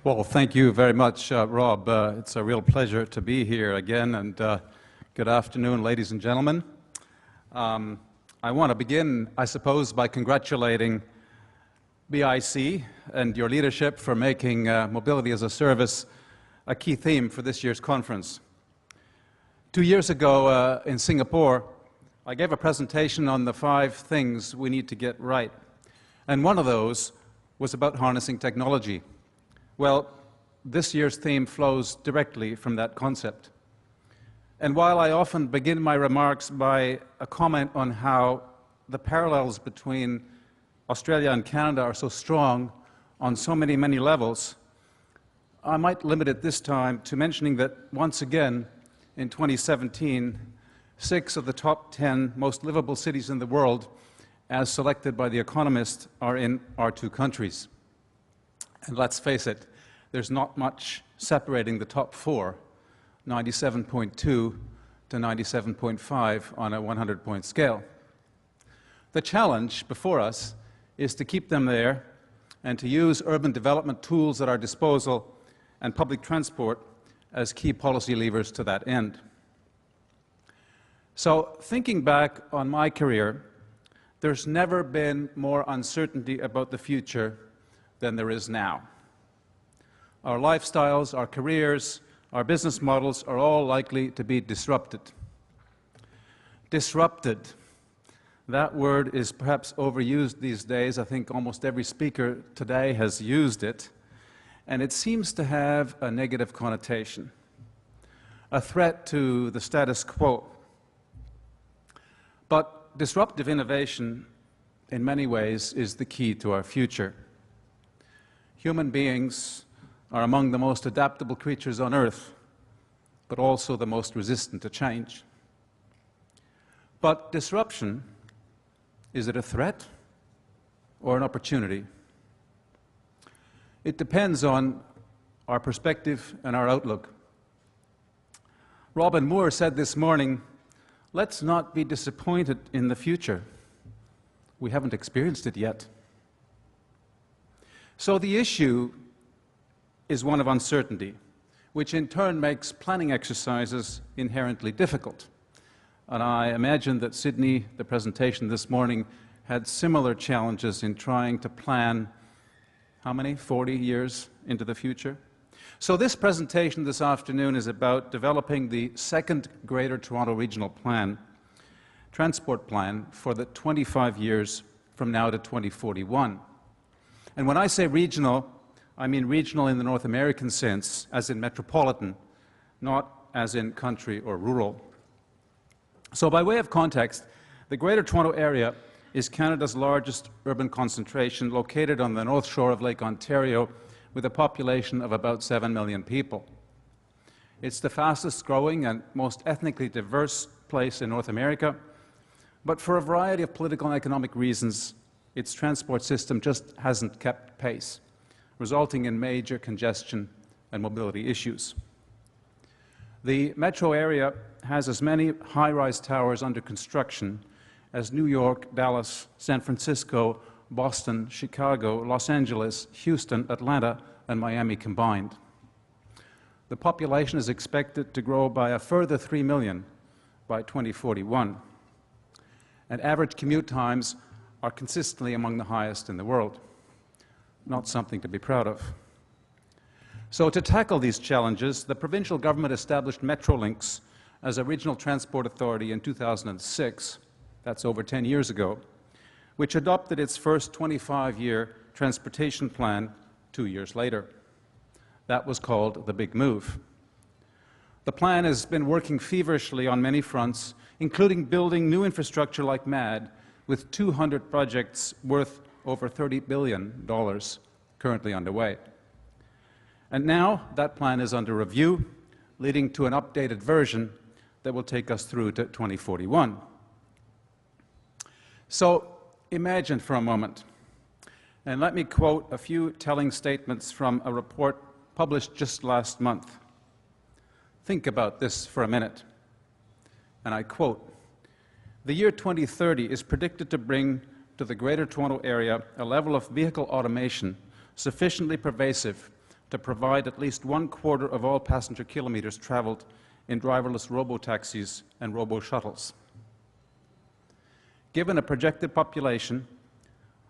Well, thank you very much, Rob. It's a real pleasure to be here again, and good afternoon, ladies and gentlemen. I want to begin, I suppose, by congratulating BIC and your leadership for making mobility as a service a key theme for this year's conference. 2 years ago in Singapore, I gave a presentation on the 5 things we need to get right, and one of those was about harnessing technology. Well, this year's theme flows directly from that concept. And while I often begin my remarks by a comment on how the parallels between Australia and Canada are so strong on so many levels, I might limit it this time to mentioning that once again, in 2017, 6 of the top 10 most livable cities in the world, as selected by The Economist, are in our 2 countries. And let's face it, there's not much separating the top 4, 97.2 to 97.5 on a 100-point scale. The challenge before us is to keep them there and to use urban development tools at our disposal and public transport as key policy levers to that end. So, thinking back on my career, there's never been more uncertainty about the future than there is now. Our lifestyles, our careers, our business models are all likely to be disrupted. Disrupted. That word is perhaps overused these days. I think almost every speaker today has used it, and it seems to have a negative connotation, a threat to the status quo. But disruptive innovation, in many ways, is the key to our future. Human beings are among the most adaptable creatures on Earth, but also the most resistant to change. But disruption, is it a threat or an opportunity? It depends on our perspective and our outlook. Robin Moore said this morning, let's not be disappointed in the future. We haven't experienced it yet. So the issue is one of uncertainty, which in turn makes planning exercises inherently difficult. And I imagine that Sydney, the presentation this morning, had similar challenges in trying to plan, how many, 40 years into the future? So this presentation this afternoon is about developing the 2nd Greater Toronto Regional Plan, Transport Plan, for the 25 years from now to 2041. And when I say regional, I mean regional in the North American sense, as in metropolitan, not as in country or rural. So by way of context, the Greater Toronto Area is Canada's largest urban concentration, located on the north shore of Lake Ontario, with a population of about 7 million people. It's the fastest growing and most ethnically diverse place in North America, but for a variety of political and economic reasons, its transport system just hasn't kept pace, resulting in major congestion and mobility issues. The metro area has as many high-rise towers under construction as New York, Dallas, San Francisco, Boston, Chicago, Los Angeles, Houston, Atlanta, and Miami combined. The population is expected to grow by a further 3 million by 2041, and average commute times are consistently among the highest in the world. Not something to be proud of. So to tackle these challenges, the provincial government established Metrolinx as a regional transport authority in 2006, that's over 10 years ago, which adopted its first 25-year transportation plan 2 years later. That was called the Big Move. The plan has been working feverishly on many fronts, including building new infrastructure like mad, with 200 projects worth over $30 billion currently underway. And now that plan is under review, leading to an updated version that will take us through to 2041. So imagine for a moment, and let me quote a few telling statements from a report published just last month. Think about this for a minute, and I quote, "The year 2030 is predicted to bring to the Greater Toronto Area a level of vehicle automation sufficiently pervasive to provide at least 1/4 of all passenger kilometers traveled in driverless robo-taxis and robo-shuttles. Given a projected population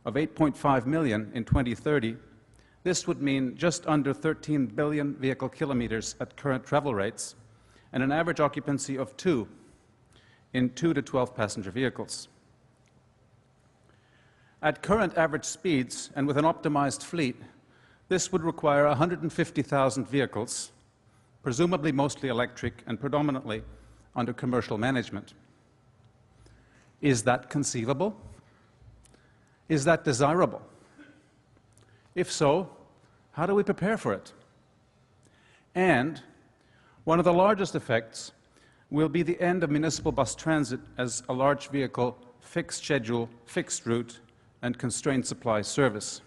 of 8.5 million in 2030, this would mean just under 13 billion vehicle kilometers at current travel rates and an average occupancy of 2 in 2 to 12 passenger vehicles. At current average speeds and with an optimized fleet, this would require 150,000 vehicles, presumably mostly electric and predominantly under commercial management. Is that conceivable? Is that desirable? If so, how do we prepare for it? And one of the largest effects will be the end of municipal bus transit as a large vehicle, fixed schedule, fixed route, and constrained supply service.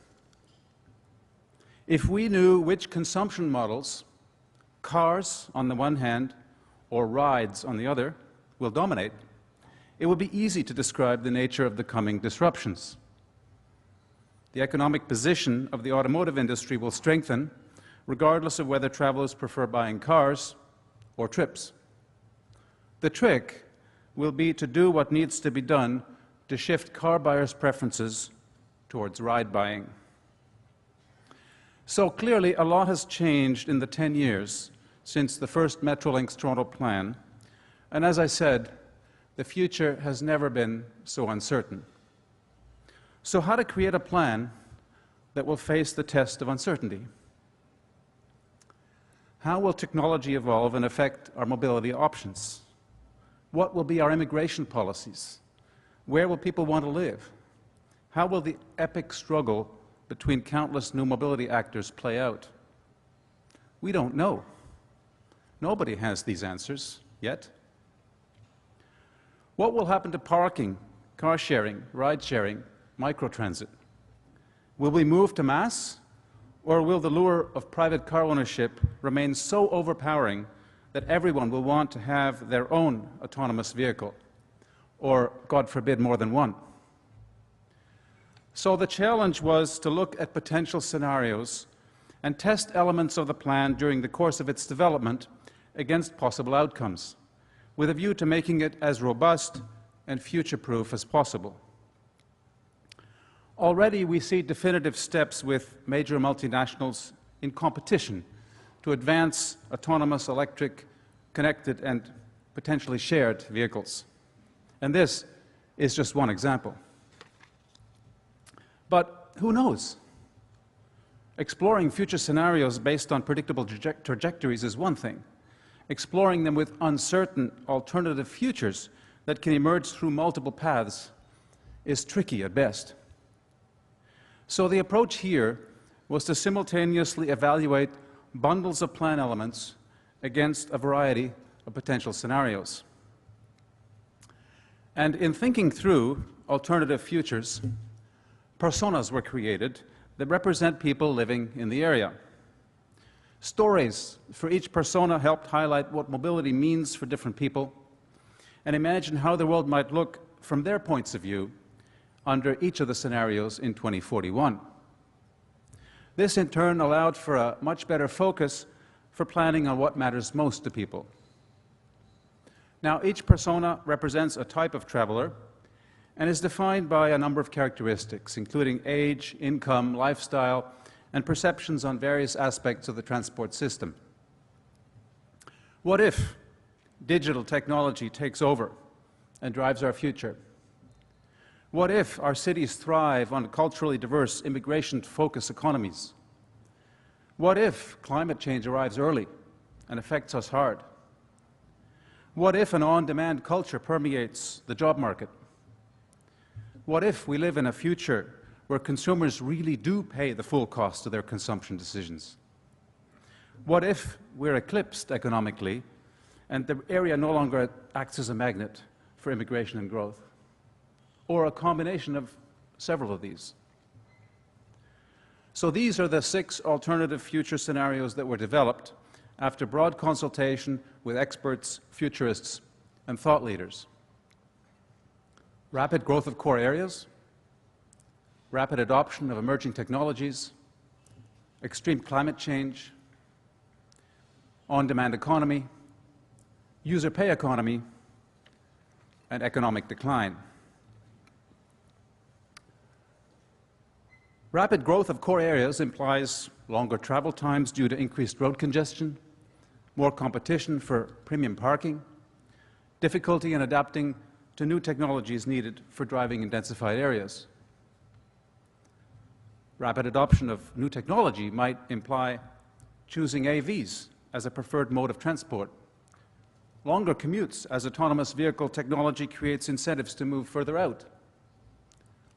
If we knew which consumption models, cars on the one hand or rides on the other, will dominate, it would be easy to describe the nature of the coming disruptions. The economic position of the automotive industry will strengthen, regardless of whether travelers prefer buying cars or trips. The trick will be to do what needs to be done to shift car buyers' preferences towards ride buying. So clearly, a lot has changed in the 10 years since the first Metrolinx Toronto plan, and as I said, the future has never been so uncertain. So how to create a plan that will face the test of uncertainty? How will technology evolve and affect our mobility options? What will be our immigration policies? Where will people want to live? How will the epic struggle between countless new mobility actors play out? We don't know. Nobody has these answers yet. What will happen to parking, car sharing, ride sharing, microtransit? Will we move to mass, or will the lure of private car ownership remain so overpowering that everyone will want to have their own autonomous vehicle, or, God forbid, more than one? So the challenge was to look at potential scenarios and test elements of the plan during the course of its development against possible outcomes, with a view to making it as robust and future-proof as possible. Already we see definitive steps with major multinationals in competition to advance autonomous, electric, connected, and potentially shared vehicles. And this is just one example. But who knows? Exploring future scenarios based on predictable trajectories is one thing. Exploring them with uncertain alternative futures that can emerge through multiple paths is tricky at best. So the approach here was to simultaneously evaluate bundles of plan elements against a variety of potential scenarios. And in thinking through alternative futures, personas were created that represent people living in the area. Stories for each persona helped highlight what mobility means for different people and imagine how the world might look from their points of view under each of the scenarios in 2041. This, in turn, allowed for a much better focus for planning on what matters most to people. Now, each persona represents a type of traveler and is defined by a number of characteristics, including age, income, lifestyle, and perceptions on various aspects of the transport system. What if digital technology takes over and drives our future? What if our cities thrive on culturally diverse, immigration-focused economies? What if climate change arrives early and affects us hard? What if an on-demand culture permeates the job market? What if we live in a future where consumers really do pay the full cost of their consumption decisions? What if we're eclipsed economically and the area no longer acts as a magnet for immigration and growth? Or a combination of several of these? So these are the 6 alternative future scenarios that were developed after broad consultation with experts, futurists, and thought leaders. Rapid growth of core areas, rapid adoption of emerging technologies, extreme climate change, on-demand economy, user pay economy, and economic decline. Rapid growth of core areas implies longer travel times due to increased road congestion, more competition for premium parking, difficulty in adapting to new technologies needed for driving in densified areas. Rapid adoption of new technology might imply choosing AVs as a preferred mode of transport, longer commutes as autonomous vehicle technology creates incentives to move further out,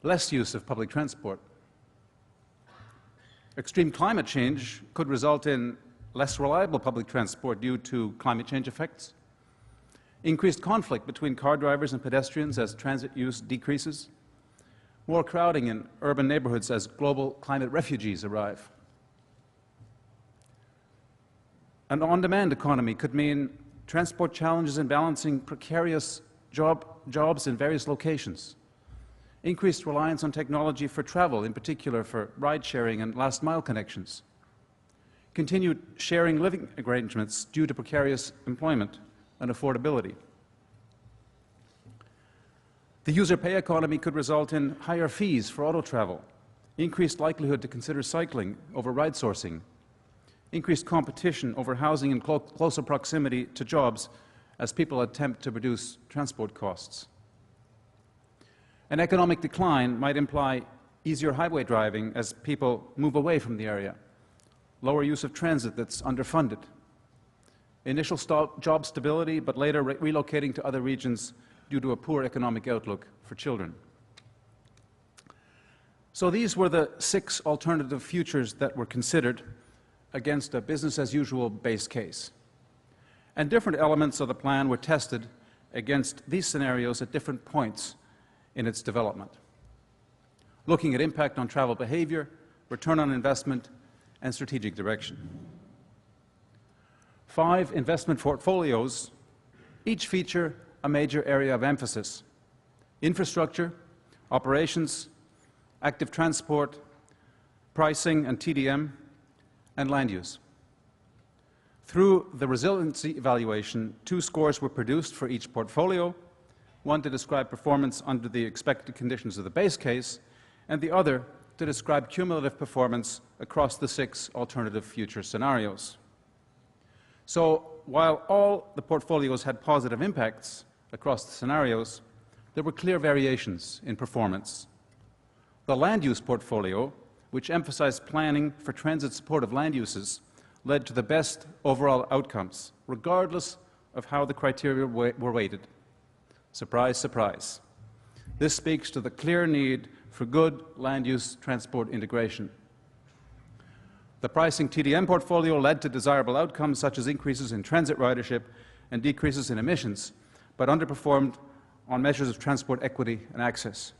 less use of public transport. Extreme climate change could result in less reliable public transport due to climate change effects, increased conflict between car drivers and pedestrians as transit use decreases, more crowding in urban neighborhoods as global climate refugees arrive. An on-demand economy could mean transport challenges in balancing precarious jobs in various locations, increased reliance on technology for travel, in particular for ride-sharing and last-mile connections, continued sharing living arrangements due to precarious employment and affordability. The user pay economy could result in higher fees for auto travel, increased likelihood to consider cycling over ride sourcing, increased competition over housing in closer proximity to jobs as people attempt to reduce transport costs. An economic decline might imply easier highway driving as people move away from the area, lower use of transit that's underfunded, initial job stability but later relocating to other regions due to a poor economic outlook for children. So these were the 6 alternative futures that were considered against a business-as-usual base case. And different elements of the plan were tested against these scenarios at different points in its development, looking at impact on travel behavior, return on investment, and strategic direction. 5 investment portfolios each feature a major area of emphasis: infrastructure, operations, active transport, pricing and TDM, and land use. Through the resiliency evaluation, 2 scores were produced for each portfolio, one to describe performance under the expected conditions of the base case, and the other to describe cumulative performance across the 6 alternative future scenarios. So, while all the portfolios had positive impacts across the scenarios, there were clear variations in performance. The land use portfolio, which emphasized planning for transit-supportive land uses, led to the best overall outcomes, regardless of how the criteria were weighted. Surprise, surprise. This speaks to the clear need for good land-use transport integration. The pricing TDM portfolio led to desirable outcomes such as increases in transit ridership and decreases in emissions, but underperformed on measures of transport equity and access.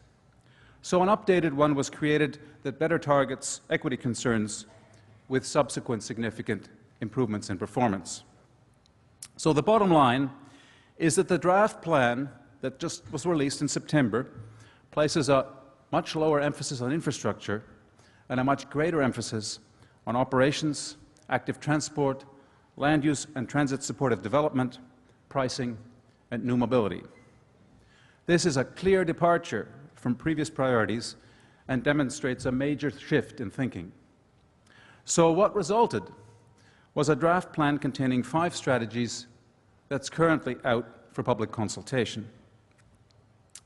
So an updated one was created that better targets equity concerns with subsequent significant improvements in performance. So the bottom line is that the draft plan that just was released in September places a much lower emphasis on infrastructure and a much greater emphasis on operations, active transport, land use and transit supportive development, pricing, and new mobility. This is a clear departure from previous priorities and demonstrates a major shift in thinking. So what resulted was a draft plan containing 5 strategies that's currently out for public consultation.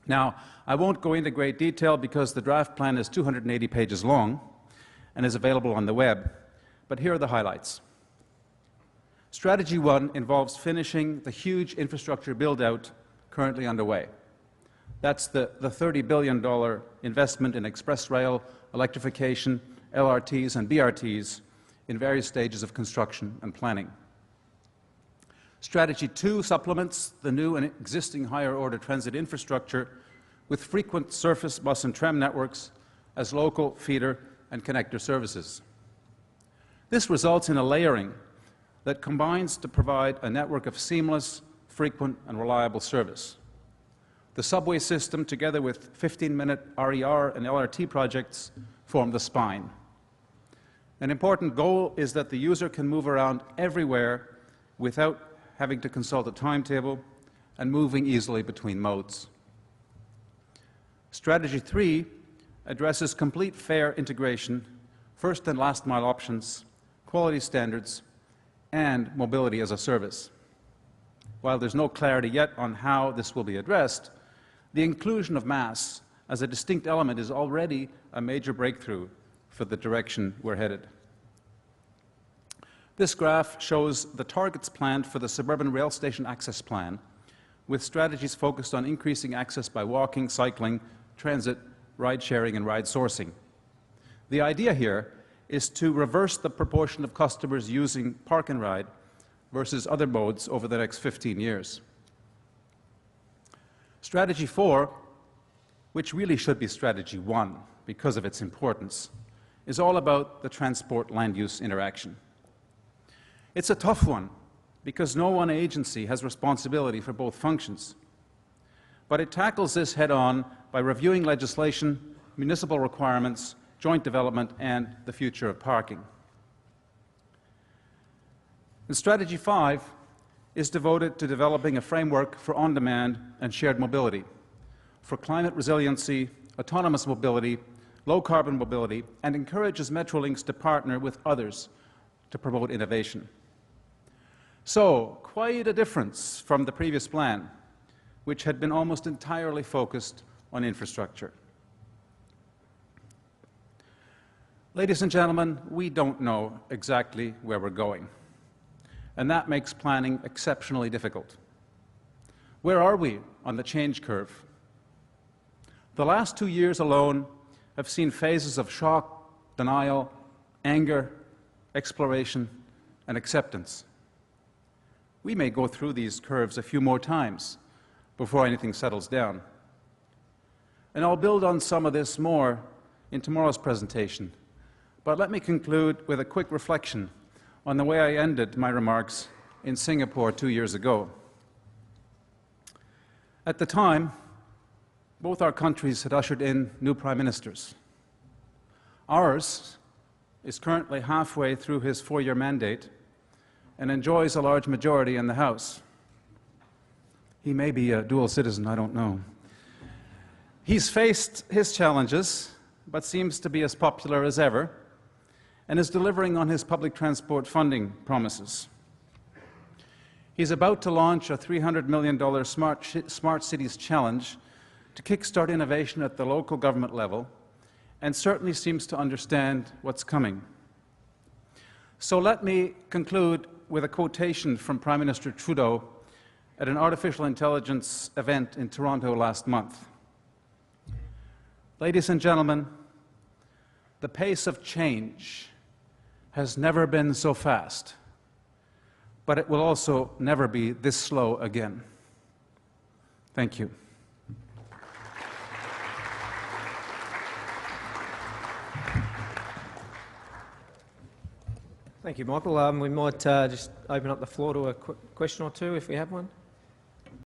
Now, I won't go into great detail because the draft plan is 280 pages long and is available on the web, but here are the highlights. Strategy 1 involves finishing the huge infrastructure build-out currently underway. That's the $30 billion investment in express rail, electrification, LRTs and BRTs in various stages of construction and planning. Strategy 2 supplements the new and existing higher-order transit infrastructure with frequent surface bus and tram networks as local feeder and connector services. This results in a layering that combines to provide a network of seamless, frequent, and reliable service. The subway system, together with 15-minute RER and LRT projects, form the spine. An important goal is that the user can move around everywhere without having to consult a timetable and moving easily between modes. Strategy 3 addresses complete fare integration, first and last mile options, quality standards, and mobility as a service. While there's no clarity yet on how this will be addressed, the inclusion of mass as a distinct element is already a major breakthrough for the direction we're headed. This graph shows the targets planned for the Suburban Rail Station Access Plan, with strategies focused on increasing access by walking, cycling, transit, ride-sharing, and ride-sourcing. The idea here is to reverse the proportion of customers using park and ride versus other modes over the next 15 years. Strategy 4, which really should be Strategy 1 because of its importance, is all about the transport land-use interaction. It's a tough one because no one agency has responsibility for both functions. But it tackles this head-on by reviewing legislation, municipal requirements, joint development, and the future of parking. And Strategy 5 is devoted to developing a framework for on-demand and shared mobility, for climate resiliency, autonomous mobility, low-carbon mobility, and encourages Metrolinx to partner with others to promote innovation. So, quite a difference from the previous plan, which had been almost entirely focused on infrastructure. Ladies and gentlemen, we don't know exactly where we're going, and that makes planning exceptionally difficult. Where are we on the change curve? The last 2 years alone have seen phases of shock, denial, anger, exploration, and acceptance. We may go through these curves a few more times before anything settles down. And I'll build on some of this more in tomorrow's presentation. But let me conclude with a quick reflection on the way I ended my remarks in Singapore 2 years ago. At the time, both our countries had ushered in new prime ministers. Ours is currently halfway through his 4-year mandate and enjoys a large majority in the House. He may be a dual citizen, I don't know. He's faced his challenges, but seems to be as popular as ever, and is delivering on his public transport funding promises. He's about to launch a $300 million Smart Cities Challenge to kickstart innovation at the local government level, and certainly seems to understand what's coming. So let me conclude with a quotation from Prime Minister Trudeau at an artificial intelligence event in Toronto last month. Ladies and gentlemen, the pace of change has never been so fast, but it will also never be this slow again. Thank you. Thank you, Michael. We might just open up the floor to a question or two if we have one.